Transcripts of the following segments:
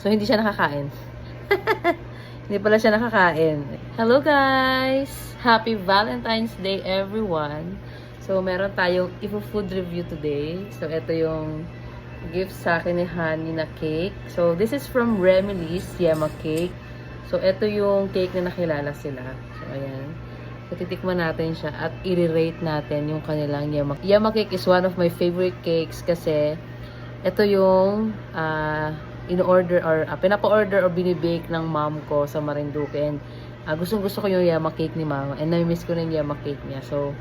So, hindi siya nakakain. Hindi pala siya nakakain. Hello guys! Happy Valentine's Day everyone! So, meron tayong food review today. So, ito yung gift sa akin ni Honey na cake. So, this is from Remy's Yema Cake. So, ito yung cake na nakilala sila. So, ayan. So, titikman natin siya at i-rate natin yung kanilang Yema. Yema Cake is one of my favorite cakes kasi ito yung in-order or pinapa-order or binibake ng mom ko sa Marinduque. And gustong-gusto ko yung Yema Cake ni mama. And na-miss ko na yung Yema Cake niya. So,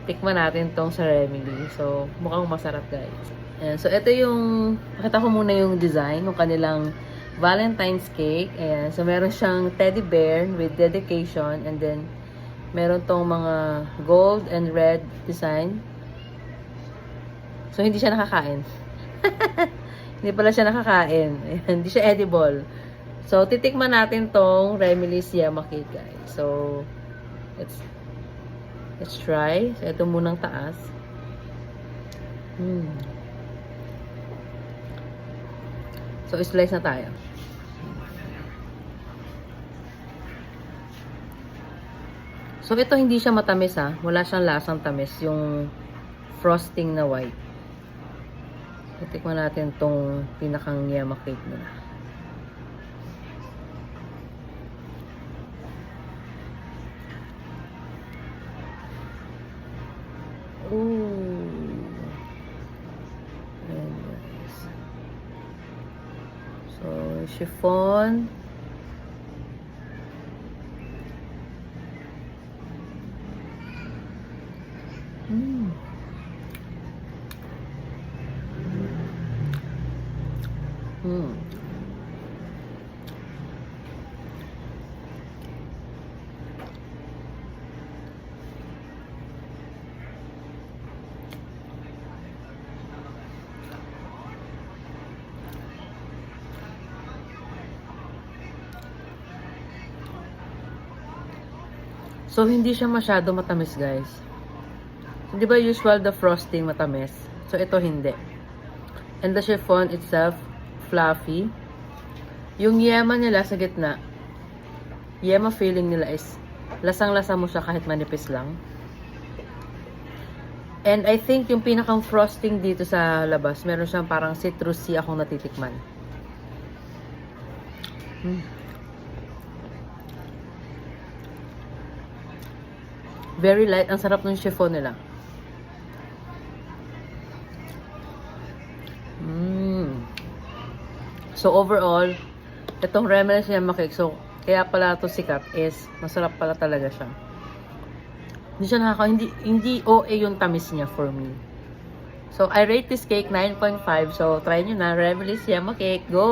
tikman natin tong sa Remily. So, mukhang masarap guys. Ayan. So, ito yung, pakita ko muna yung design ng kanilang Valentine's cake. Ayan. So, meron siyang teddy bear with dedication. And then, meron tong mga gold and red design. So, hindi siya nakakain. Hindi pala siya nakakain. Ayan. Hindi siya edible. So, titikman natin tong Remy's Yema Cake guys. So, let's try. So, ito munang taas. So, slice na tayo. So, ito hindi siya matamis ha. Wala siyang lasang tamis. Yung frosting na white. So, tikman natin tong pinakang Yema Cake nila. Ooh. Ayan guys. So, chiffon. So, hindi siya masyado matamis, guys. So, di ba usual the frosting matamis? So, ito hindi. And the chiffon itself, fluffy. Yung yema nila sa gitna, yema feeling nila is lasang-lasa mo siya kahit manipis lang. And I think yung pinakang frosting dito sa labas, meron siyang parang citrusy akong natitikman. Very light. Ang sarap ng chiffon nila. So, overall, itong Remy's Yema Cake, so, kaya pala ito sikat is, masarap pala talaga siya. Hindi siya hindi OA yung tamis niya for me. So, I rate this cake 9.5. So, try nyo na. Remy's Yema Cake. Go!